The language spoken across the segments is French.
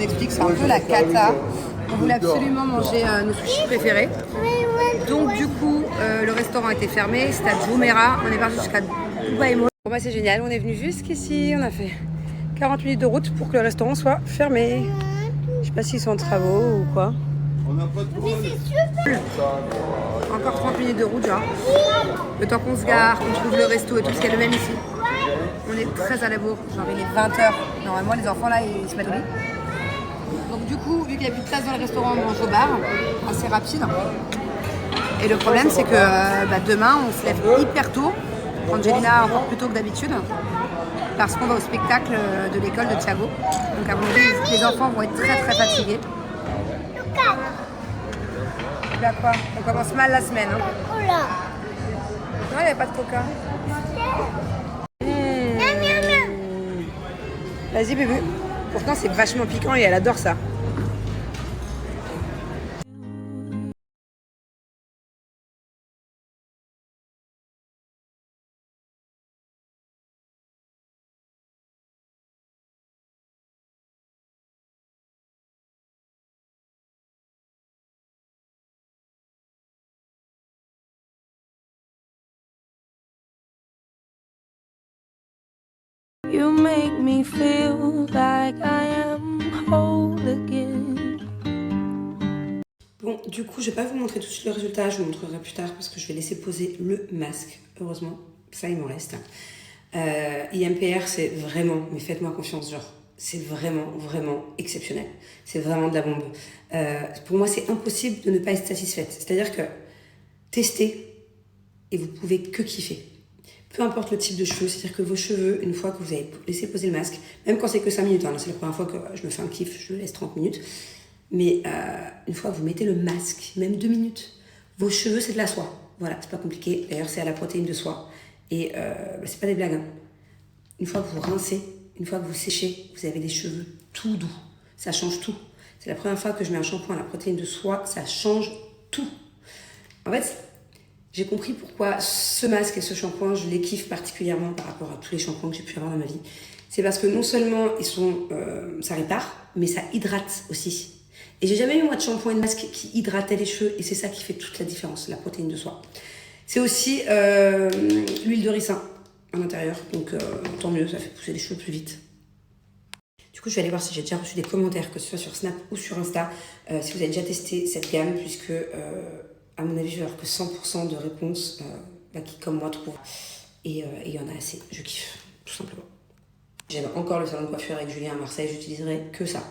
explique, c'est un peu la cata. On voulait absolument manger nos sushis préférés. Donc du coup, le restaurant était fermé, c'était à Jumeirah. On est parti jusqu'à Dubaï Mall. Bon bah c'est génial, on est venu jusqu'ici, on a fait 40 minutes de route pour que le restaurant soit fermé. Je sais pas s'ils sont en travaux ou quoi. Mais c'est super. Encore 30 minutes de route genre. Le temps qu'on se gare, qu'on trouve le resto et tout, ce qu'il y a le même ici. On est très à la bourre, genre il est 20h. Normalement les enfants là ils se mettent au lit. Donc du coup, vu qu'il n'y a plus de place dans le restaurant, on mange au bar, assez rapide. Et le problème c'est que demain on se lève hyper tôt. Angelina encore plus tôt que d'habitude. Parce qu'on va au spectacle de l'école de Thiago. Donc à mon avis, les enfants vont être très très fatigués. Bah quoi? On commence mal la semaine. Hein. Non, il n'y avait pas de coca. Vas-y bébé. Pourtant c'est vachement piquant et elle adore ça. You make me feel like I am whole again. Bon, du coup, je vais pas vous montrer tout de suite le résultat, je vous montrerai plus tard parce que je vais laisser poser le masque. Heureusement, ça il m'en reste. IMPR, c'est vraiment, mais faites-moi confiance, genre, c'est vraiment, vraiment exceptionnel. C'est vraiment de la bombe. Pour moi, c'est impossible de ne pas être satisfaite. C'est-à-dire que testez et vous pouvez que kiffer. Peu importe le type de cheveux, c'est-à-dire que vos cheveux, une fois que vous avez laissé poser le masque, même quand c'est que 5 minutes, hein, c'est la première fois que je me fais un kiff, je laisse 30 minutes, mais une fois que vous mettez le masque, même 2 minutes, vos cheveux, c'est de la soie. Voilà, c'est pas compliqué. D'ailleurs, c'est à la protéine de soie. Et c'est pas des blagues. Hein. Une fois que vous rincez, une fois que vous séchez, vous avez des cheveux tout doux. Ça change tout. C'est la première fois que je mets un shampoing à la protéine de soie, ça change tout. En fait, j'ai compris pourquoi ce masque et ce shampoing, je les kiffe particulièrement par rapport à tous les shampoings que j'ai pu avoir dans ma vie. C'est parce que non seulement ça répare, mais ça hydrate aussi. Et j'ai jamais eu moi de shampoing et de masque qui hydratait les cheveux et c'est ça qui fait toute la différence, la protéine de soie. C'est aussi l'huile de ricin à l'intérieur, donc tant mieux, ça fait pousser les cheveux plus vite. Du coup, je vais aller voir si j'ai déjà reçu des commentaires, que ce soit sur Snap ou sur Insta, si vous avez déjà testé cette gamme, puisque à mon avis, je vais avoir que 100% de réponses qui, comme moi, trouvent. Et il y en a assez, je kiffe, tout simplement. J'aime encore le salon de coiffure avec Julien à Marseille, j'utiliserai que ça.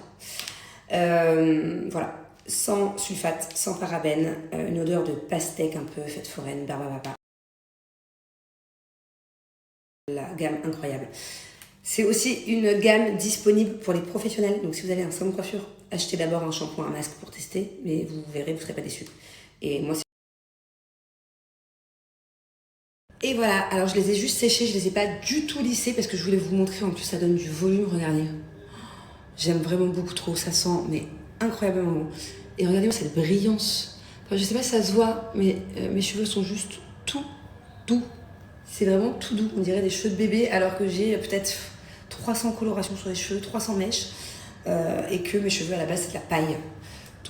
Voilà, sans sulfate, sans parabènes, une odeur de pastèque un peu fête foraine, barbapapa. La gamme incroyable. C'est aussi une gamme disponible pour les professionnels. Donc si vous avez un salon de coiffure, achetez d'abord un shampoing, un masque pour tester, mais vous verrez, vous ne serez pas déçus. Et moi, et voilà, alors je les ai juste séchés, je les ai pas du tout lissés parce que je voulais vous montrer, en plus ça donne du volume, regardez. J'aime vraiment beaucoup trop, ça sent mais incroyablement bon. Et regardez-moi cette brillance. Enfin, je sais pas si ça se voit, mais mes cheveux sont juste tout doux. C'est vraiment tout doux, on dirait des cheveux de bébé alors que j'ai peut-être 300 colorations sur les cheveux, 300 mèches et que mes cheveux à la base c'est de la paille.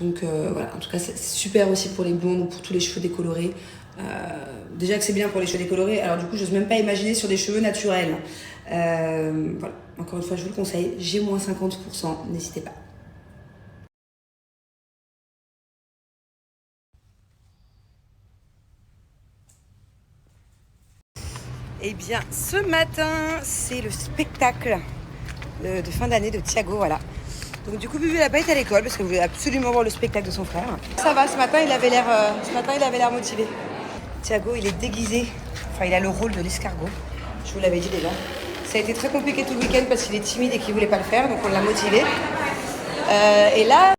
Donc voilà, en tout cas c'est super aussi pour les blondes ou pour tous les cheveux décolorés. Déjà que c'est bien pour les cheveux décolorés, alors du coup j'ose même pas imaginer sur des cheveux naturels. Voilà, encore une fois je vous le conseille, j'ai moins 50%, n'hésitez pas. Eh bien ce matin c'est le spectacle de fin d'année de Thiago, voilà. Donc du coup Bubu n'a pas été à l'école parce qu'il voulait absolument voir le spectacle de son frère. Ça va, ce matin il avait l'air motivé. Thiago il est déguisé, enfin il a le rôle de l'escargot, je vous l'avais dit déjà. Ça a été très compliqué tout le week-end parce qu'il est timide et qu'il voulait pas le faire, donc on l'a motivé. Et là...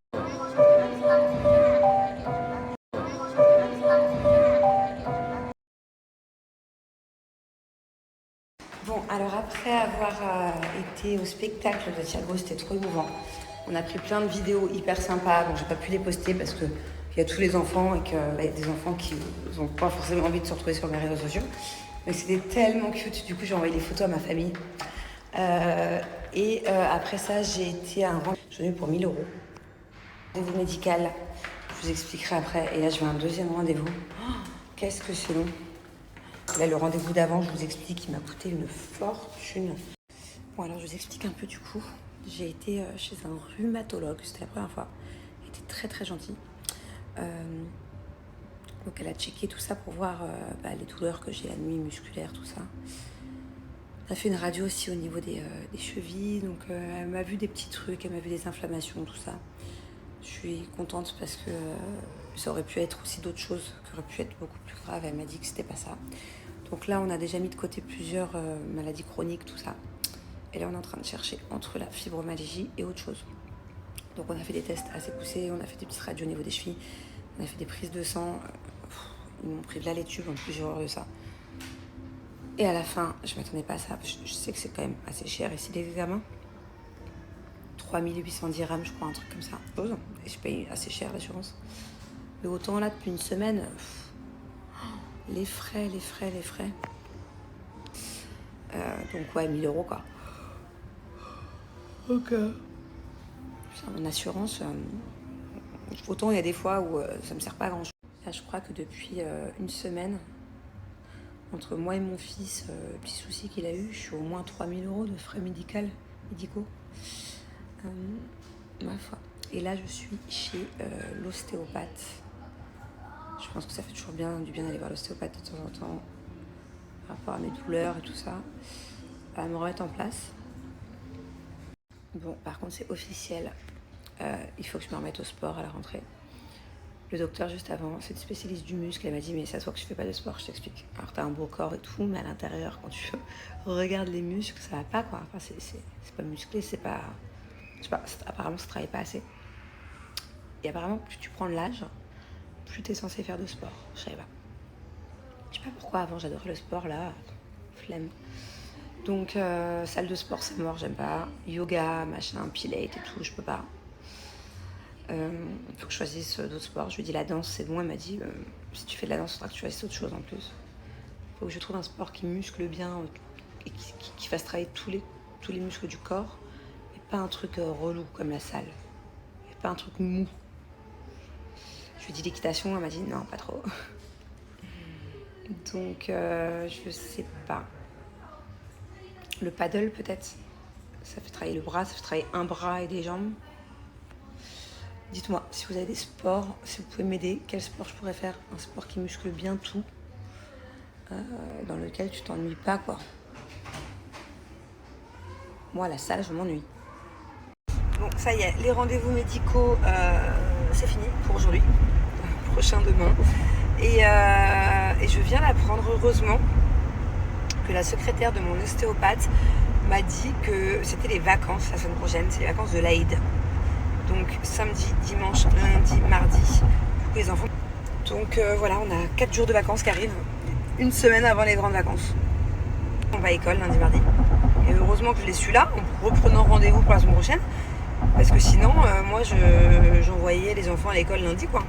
Bon, alors après avoir été au spectacle de Thiago, c'était trop émouvant. On a pris plein de vidéos hyper sympas, donc j'ai pas pu les poster parce que il y a tous les enfants et qu'il y a des enfants qui n'ont pas forcément envie de se retrouver sur mes réseaux sociaux. Mais c'était tellement cute, du coup j'ai envoyé des photos à ma famille. Et après ça, j'ai été à un rendez-vous pour 1000 €. Rendez-vous médical, je vous expliquerai après. Et là, je vais à un deuxième rendez-vous. Oh, qu'est-ce que c'est long. Là, le rendez-vous d'avant, je vous explique, il m'a coûté une fortune. Bon, alors je vous explique un peu du coup. J'ai été chez un rhumatologue, c'était la première fois. Elle était très très gentille. Donc elle a checké tout ça pour voir les douleurs que j'ai la nuit, musculaires, tout ça. Elle a fait une radio aussi au niveau des chevilles, donc elle m'a vu des petits trucs, elle m'a vu des inflammations, tout ça. Je suis contente parce que ça aurait pu être aussi d'autres choses, qui auraient pu être beaucoup plus graves. Elle m'a dit que c'était pas ça. Donc là, on a déjà mis de côté plusieurs maladies chroniques, tout ça. Et là, on est en train de chercher entre la fibromyalgie et autre chose. Donc on a fait des tests assez poussés, on a fait des petites radios au niveau des chevilles, on a fait des prises de sang. Ils m'ont pris là les tubes, en plus j'ai horreur de ça. Et à la fin, je m'attendais pas à ça. Je sais que c'est quand même assez cher ici les examens. 3810 dirhams, je crois, un truc comme ça. Et je paye assez cher l'assurance. Mais autant là, depuis une semaine, les frais. Donc ouais, 1000 € quoi. Ok. Mon assurance, autant il y a des fois où ça me sert pas à grand chose. Là, je crois que depuis une semaine, entre moi et mon fils, petit souci qu'il a eu, je suis au moins 3000 € de frais médicaux. Ma foi. Et là, je suis chez l'ostéopathe. Je pense que ça fait toujours du bien d'aller voir l'ostéopathe de temps en temps, par rapport à mes douleurs et tout ça. À me remettre en place. Bon, par contre, c'est officiel. Il faut que je me remette au sport à la rentrée. Le docteur, juste avant, c'est une spécialiste du muscle. Elle m'a dit, mais ça se voit que je fais pas de sport, je t'explique. Alors, t'as un beau corps et tout, mais à l'intérieur, quand tu regardes les muscles, ça va pas, quoi. Enfin, c'est pas musclé, c'est pas... Je sais pas, apparemment, ça travaille pas assez. Et apparemment, plus tu prends de l'âge, plus t'es censé faire de sport. Je savais pas. Je sais pas pourquoi, avant, j'adorais le sport, là, flemme. Donc, salle de sport, c'est mort, j'aime pas. Yoga, machin, pilate et tout, je peux pas. Faut que je choisisse d'autres sports. Je lui ai dit la danse, c'est bon. Elle m'a dit, si tu fais de la danse, il faudra que tu choisisses autre chose en plus. Faut que je trouve un sport qui muscle bien et qui fasse travailler tous les muscles du corps. Et pas un truc relou comme la salle. Et pas un truc mou. Je lui ai dit l'équitation, elle m'a dit non, pas trop. Donc, je sais pas. Le paddle peut-être, ça fait travailler le bras, ça fait travailler un bras et des jambes. Dites-moi si vous avez des sports, si vous pouvez m'aider, quel sport je pourrais faire. Un sport qui muscle bien tout, dans lequel tu t'ennuies pas quoi. Moi la salle je m'ennuie. Bon ça y est, les rendez-vous médicaux c'est fini pour aujourd'hui. Prochain demain. Et je viens d'apprendre heureusement que la secrétaire de mon ostéopathe m'a dit que c'était les vacances la semaine prochaine, c'est les vacances de l'Aïd. Donc samedi, dimanche, lundi, mardi pour les enfants. Donc voilà, on a 4 jours de vacances qui arrivent, une semaine avant les grandes vacances. On va à l'école lundi, mardi. Et heureusement que je l'ai su là, en reprenant rendez-vous pour la semaine prochaine. Parce que sinon, moi j'envoyais les enfants à l'école lundi quoi.